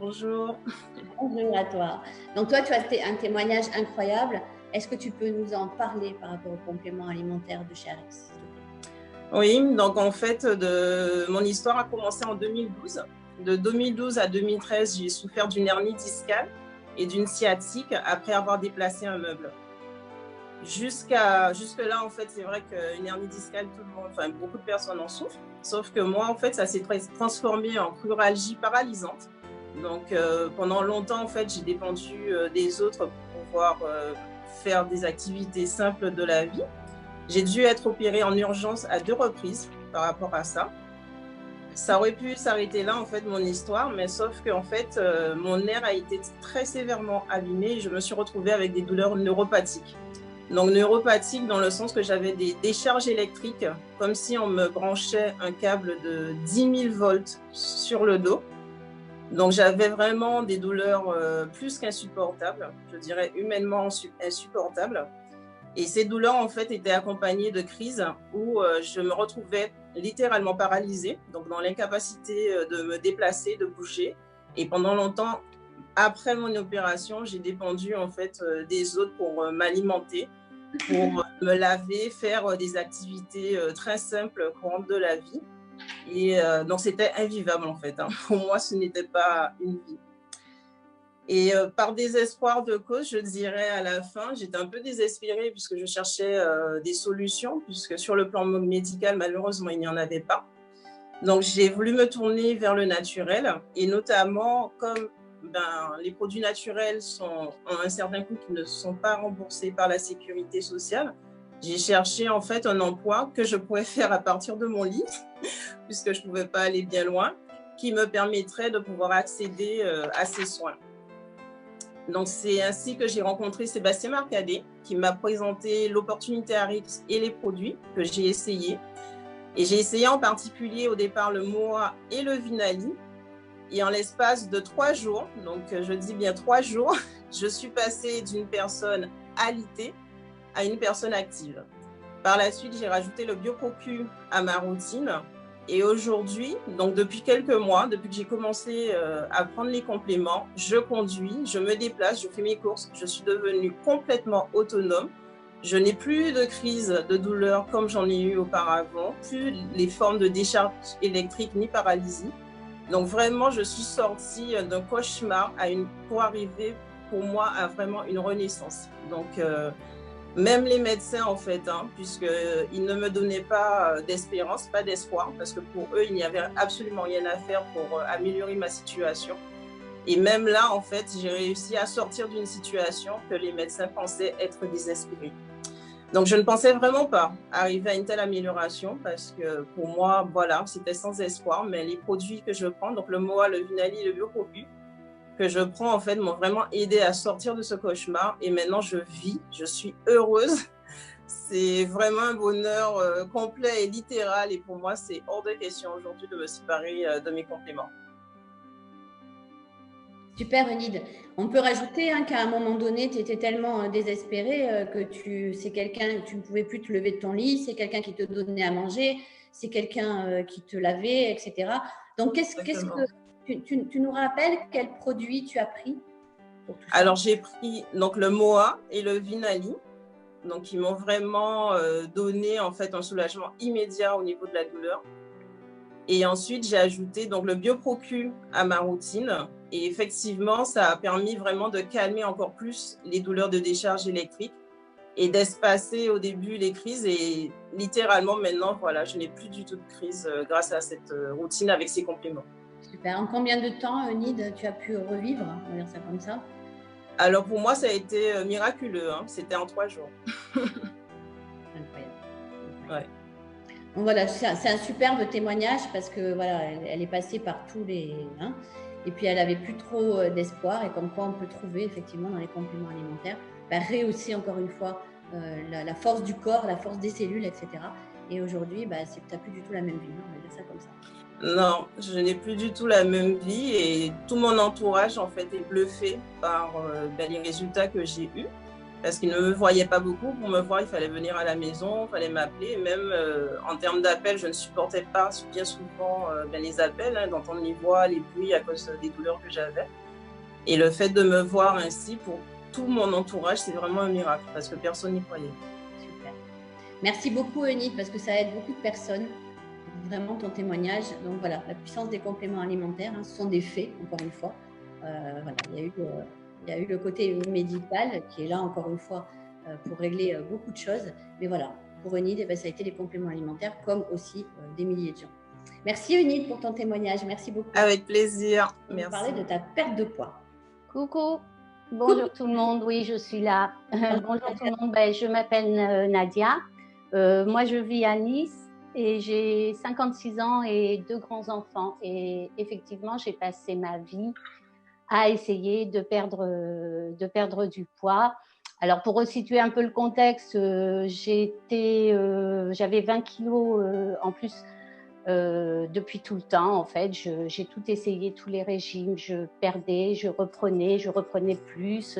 bonjour. Bonjour à toi. Donc toi, tu as un témoignage incroyable. Est-ce que tu peux nous en parler par rapport aux compléments alimentaires de chez Arex, s'il te plaît? Oui, donc en fait, mon histoire a commencé en 2012. De 2012 à 2013, j'ai souffert d'une hernie discale et d'une sciatique après avoir déplacé un meuble. Jusque-là, en fait, c'est vrai qu'une hernie discale, tout le monde, enfin, beaucoup de personnes en souffrent. Sauf que moi, en fait, ça s'est transformé en cruralgie paralysante. Donc, pendant longtemps, en fait, j'ai dépendu des autres pour pouvoir faire des activités simples de la vie. J'ai dû être opérée en urgence à 2 reprises par rapport à ça. Ça aurait pu s'arrêter là, en fait, mon histoire, mais sauf que, en fait, mon nerf a été très sévèrement abîmé et je me suis retrouvée avec des douleurs neuropathiques. Donc neuropathique dans le sens que j'avais des décharges électriques, comme si on me branchait un câble de 10 000 volts sur le dos. Donc j'avais vraiment des douleurs plus qu'insupportables, je dirais humainement insupportables. Et ces douleurs en fait étaient accompagnées de crises où je me retrouvais littéralement paralysée, donc dans l'incapacité de me déplacer, de bouger. Et pendant longtemps, après mon opération, j'ai dépendu en fait des autres pour m'alimenter, pour me laver, faire des activités très simples, courantes de la vie. Et donc c'était invivable en fait. Hein. Pour moi, ce n'était pas une vie. Et par désespoir de cause, je dirais à la fin, j'étais un peu désespérée puisque je cherchais des solutions, puisque sur le plan médical, malheureusement, il n'y en avait pas. Donc, j'ai voulu me tourner vers le naturel et notamment comme les produits naturels ont un certain coût qui ne sont pas remboursés par la sécurité sociale, j'ai cherché en fait un emploi que je pourrais faire à partir de mon lit, puisque je ne pouvais pas aller bien loin, qui me permettrait de pouvoir accéder à ces soins. Donc, c'est ainsi que j'ai rencontré Sébastien Marcadet, qui m'a présenté l'opportunité Arex et les produits que j'ai essayés. Et j'ai essayé en particulier au départ le Moa et le Vinali. Et en l'espace de 3 jours, donc je dis bien 3 jours, je suis passée d'une personne alitée à une personne active. Par la suite, j'ai rajouté le BioProQ à ma routine. Et aujourd'hui, donc depuis quelques mois, depuis que j'ai commencé à prendre les compléments, je conduis, je me déplace, je fais mes courses, je suis devenue complètement autonome. Je n'ai plus de crise de douleur comme j'en ai eu auparavant, plus les formes de décharge électrique ni paralysie. Donc vraiment, je suis sortie d'un cauchemar pour arriver pour moi à vraiment une renaissance. Donc même les médecins en fait, puisqu'ils ne me donnaient pas d'espérance, pas d'espoir, parce que pour eux, il n'y avait absolument rien à faire pour améliorer ma situation. Et même là, en fait, j'ai réussi à sortir d'une situation que les médecins pensaient être désespérée. Donc, je ne pensais vraiment pas arriver à une telle amélioration parce que pour moi, voilà, c'était sans espoir. Mais les produits que je prends, donc le Moa, le Vinali, le BioProQ, que je prends, en fait, m'ont vraiment aidé à sortir de ce cauchemar. Et maintenant, je vis, je suis heureuse. C'est vraiment un bonheur complet et littéral. Et pour moi, c'est hors de question aujourd'hui de me séparer de mes compléments. Super, Enid. On peut rajouter qu'à un moment donné, tu étais tellement désespérée que tu ne pouvais plus te lever de ton lit, c'est quelqu'un qui te donnait à manger, c'est quelqu'un qui te lavait, etc. Donc, tu nous rappelles quel produit tu as pris pour tout ça? Alors, j'ai pris donc, le Moa et le Vinali. Donc, ils m'ont vraiment donné en fait un soulagement immédiat au niveau de la douleur. Et ensuite, j'ai ajouté donc le BioProQ à ma routine. Et effectivement, ça a permis vraiment de calmer encore plus les douleurs de décharge électrique et d'espacer au début les crises. Et littéralement, maintenant, voilà, je n'ai plus du tout de crise grâce à cette routine avec ces compléments. Super. En combien de temps, Enid, tu as pu revivre? On va dire ça comme ça. Alors, pour moi, ça a été miraculeux. C'était en 3 jours. Incroyable. Ouais. Donc voilà, c'est un superbe témoignage parce que voilà, elle est passée par tous les. Et puis elle avait plus trop d'espoir et comme quoi on peut trouver effectivement dans les compléments alimentaires rehausser encore une fois la force du corps, la force des cellules, etc. Et aujourd'hui, tu n'as plus du tout la même vie, on va dire ça comme ça. Non, je n'ai plus du tout la même vie et tout mon entourage en fait est bluffé par les résultats que j'ai eus. parce qu'ils ne me voyaient pas beaucoup. Pour me voir, il fallait venir à la maison, il fallait m'appeler. Même en termes d'appels, je ne supportais pas bien souvent les appels, hein, d'entendre les voix, les bruits à cause des douleurs que j'avais. Et le fait de me voir ainsi, pour tout mon entourage, c'est vraiment un miracle, parce que personne n'y croyait. Super. Merci beaucoup, Eunice, parce que ça aide beaucoup de personnes. Vraiment ton témoignage. Donc voilà, la puissance des compléments alimentaires, hein, ce sont des faits, encore une fois. Voilà, il y a eu le côté médical qui est là, encore une fois, pour régler beaucoup de choses. Mais voilà, pour Eunice, ça a été les compléments alimentaires, comme aussi des milliers de gens. Merci Eunice pour ton témoignage. Merci beaucoup. Avec plaisir. Merci. On parlait de ta perte de poids. Coucou. Bonjour tout le monde. Oui, je suis là. Bonjour tout le monde. Ben, je m'appelle Nadia. Moi, je vis à Nice. Et j'ai 56 ans et 2 grands-enfants. Et effectivement, j'ai passé ma vie à essayer de perdre du poids. Alors, pour resituer un peu le contexte, j'avais 20 kilos en plus depuis tout le temps. En fait, j'ai tout essayé, tous les régimes. Je perdais, je reprenais plus.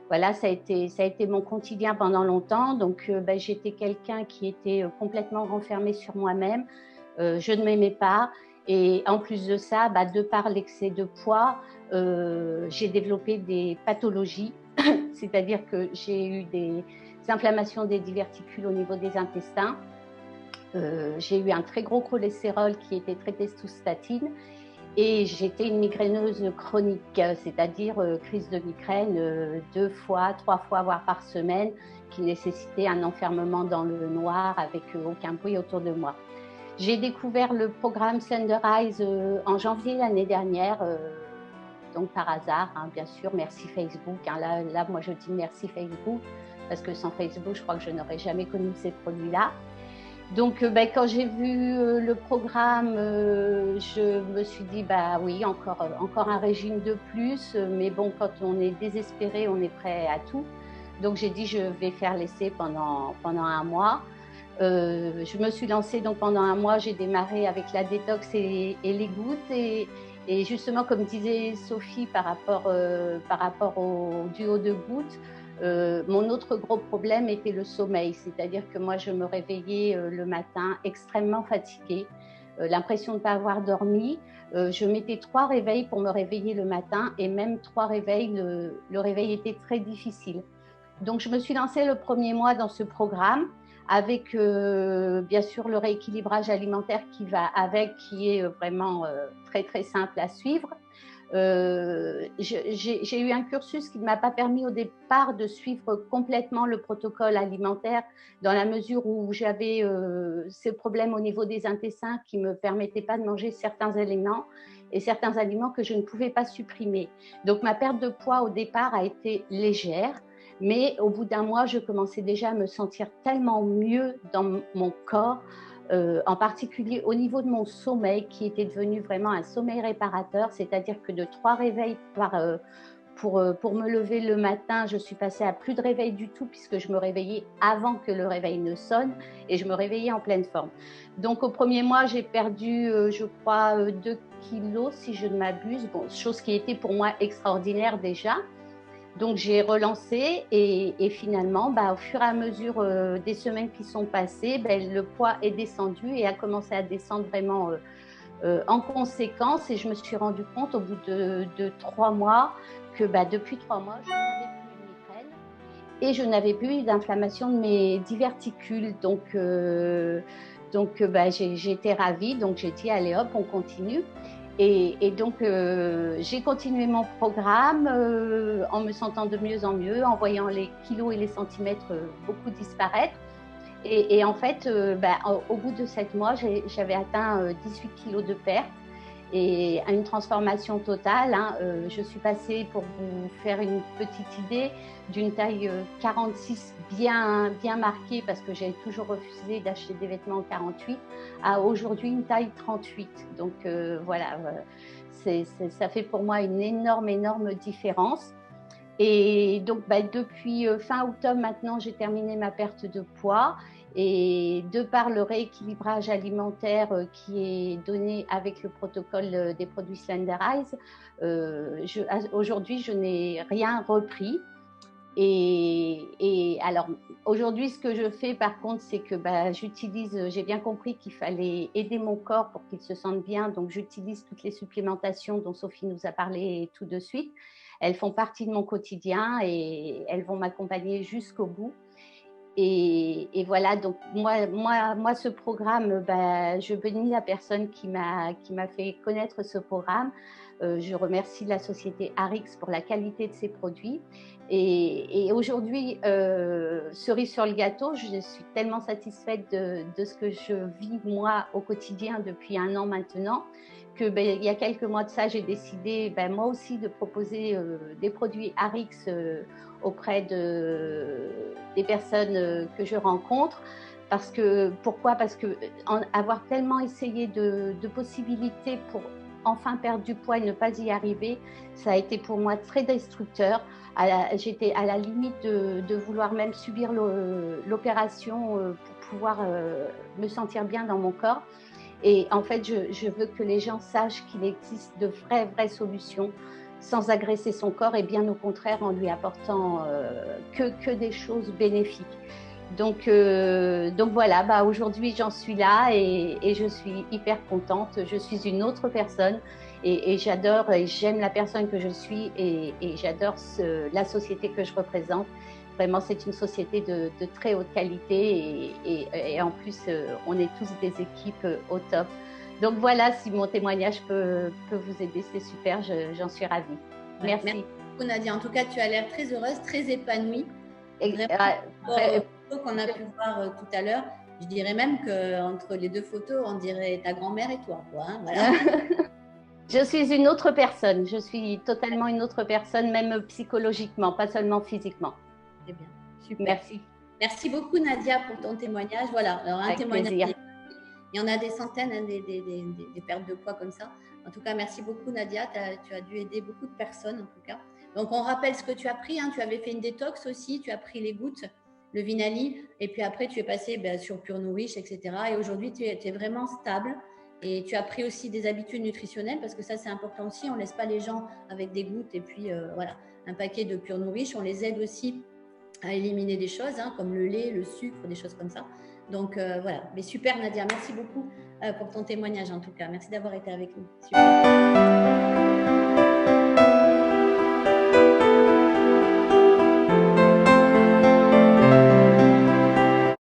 Voilà, ça a été mon quotidien pendant longtemps. Donc, j'étais quelqu'un qui était complètement renfermé sur moi-même. Je ne m'aimais pas. Et en plus de ça, de par l'excès de poids, j'ai développé des pathologies. C'est-à-dire que j'ai eu des inflammations des diverticules au niveau des intestins. J'ai eu un très gros cholestérol qui était très testostatine. Et j'étais une migraineuse chronique, c'est-à-dire crise de migraine 2 fois, 3 fois, voire par semaine, qui nécessitait un enfermement dans le noir avec aucun bruit autour de moi. J'ai découvert le programme Slender Eyes en janvier l'année dernière, donc par hasard, hein, bien sûr, merci Facebook. Hein, là, moi, je dis merci Facebook, parce que sans Facebook, je crois que je n'aurais jamais connu ces produits-là. Donc, quand j'ai vu le programme, je me suis dit, oui, encore un régime de plus. Mais bon, quand on est désespéré, on est prêt à tout. Donc, j'ai dit, je vais faire l'essai pendant un mois. Je me suis lancée donc pendant un mois. J'ai démarré avec la détox et les gouttes. Et justement, comme disait Sophie par rapport au duo de gouttes, mon autre gros problème était le sommeil, c'est-à-dire que moi je me réveillais le matin extrêmement fatiguée, l'impression de ne pas avoir dormi. Je mettais 3 réveils pour me réveiller le matin et même 3 réveils, le réveil était très difficile. Donc je me suis lancée le premier mois dans ce programme avec bien sûr le rééquilibrage alimentaire qui va avec, qui est vraiment très très simple à suivre. J'ai eu un cursus qui ne m'a pas permis au départ de suivre complètement le protocole alimentaire, dans la mesure où j'avais ces problèmes au niveau des intestins qui ne me permettaient pas de manger certains aliments et certains aliments que je ne pouvais pas supprimer. Donc ma perte de poids au départ a été légère, mais au bout d'un mois, je commençais déjà à me sentir tellement mieux dans mon corps, en particulier au niveau de mon sommeil, qui était devenu vraiment un sommeil réparateur, c'est-à-dire que de 3 réveils pour me lever le matin, je suis passée à plus de réveil du tout, puisque je me réveillais avant que le réveil ne sonne et je me réveillais en pleine forme. Donc au premier mois, j'ai perdu, je crois, 2 kilos, si je ne m'abuse, bon, chose qui était pour moi extraordinaire déjà. Donc j'ai relancé et finalement, au fur et à mesure des semaines qui sont passées, le poids est descendu et a commencé à descendre vraiment en conséquence. Et je me suis rendu compte au bout de 3 mois que depuis 3 mois, je n'avais plus de migraine et je n'avais plus d'inflammation de mes diverticules. Donc j'étais ravie. Donc j'ai dit, allez hop, on continue. Et donc, j'ai continué mon programme en me sentant de mieux en mieux, en voyant les kilos et les centimètres beaucoup disparaître. Et en fait, au bout de 7 mois, j'avais atteint 18 kilos de perte et une transformation totale. Je suis passée, pour vous faire une petite idée, d'une taille 46 bien marquée, parce que j'avais toujours refusé d'acheter des vêtements en 48, à aujourd'hui une taille 38. Donc voilà, ça fait pour moi une énorme différence. Et donc depuis fin octobre maintenant, j'ai terminé ma perte de poids. Et de par le rééquilibrage alimentaire qui est donné avec le protocole des produits Slender Eyes, aujourd'hui, je n'ai rien repris. Et alors, aujourd'hui, ce que je fais, par contre, c'est que j'ai bien compris qu'il fallait aider mon corps pour qu'il se sente bien. Donc, j'utilise toutes les supplémentations dont Sophie nous a parlé tout de suite. Elles font partie de mon quotidien et elles vont m'accompagner jusqu'au bout. Et voilà, donc moi, ce programme, je bénis la personne qui m'a fait connaître ce programme. Je remercie la société Arix pour la qualité de ses produits. Et aujourd'hui, cerise sur le gâteau, je suis tellement satisfaite de ce que je vis moi au quotidien depuis 1 an maintenant, que il y a quelques mois de ça, j'ai décidé moi aussi de proposer des produits Arix auprès des personnes que je rencontre. Pourquoi ? Parce que avoir tellement essayé de possibilités pour enfin perdre du poids et ne pas y arriver, ça a été pour moi très destructeur. J'étais à la limite de vouloir même subir l'opération pour pouvoir me sentir bien dans mon corps. Et en fait, je veux que les gens sachent qu'il existe de vraies solutions sans agresser son corps et bien au contraire en lui apportant que des choses bénéfiques. Donc voilà, aujourd'hui j'en suis là et je suis hyper contente. Je suis une autre personne et j'adore et j'aime la personne que je suis et j'adore la société que je représente. Vraiment, c'est une société de très haute qualité et en plus, on est tous des équipes au top. Donc voilà, si mon témoignage peut vous aider, c'est super, j'en suis ravie. Merci. Merci beaucoup, Nadia. En tout cas, tu as l'air très heureuse, très épanouie. Qu'on a pu voir tout à l'heure, je dirais même qu'entre les 2 photos, on dirait ta grand-mère et toi. Hein, voilà. Je suis une autre personne, je suis totalement une autre personne, même psychologiquement, pas seulement physiquement. Très bien, super. Merci. Merci beaucoup, Nadia, pour ton témoignage. Voilà, alors un témoignage. Plaisir. Il y en a des centaines, hein, des pertes de poids comme ça. En tout cas, merci beaucoup, Nadia. Tu as dû aider beaucoup de personnes, en tout cas. Donc, on rappelle ce que tu as pris. Hein. Tu avais fait une détox aussi. Tu as pris les gouttes, le Vinali. Et puis après, tu es passé sur Pure Nourish, etc. Et aujourd'hui, tu es vraiment stable. Et tu as pris aussi des habitudes nutritionnelles parce que ça, c'est important aussi. On ne laisse pas les gens avec des gouttes et puis voilà, un paquet de Pure Nourish. On les aide aussi à éliminer des choses comme le lait, le sucre, des choses comme ça. Donc voilà, mais super Nadia, merci beaucoup pour ton témoignage en tout cas. Merci d'avoir été avec nous. Super.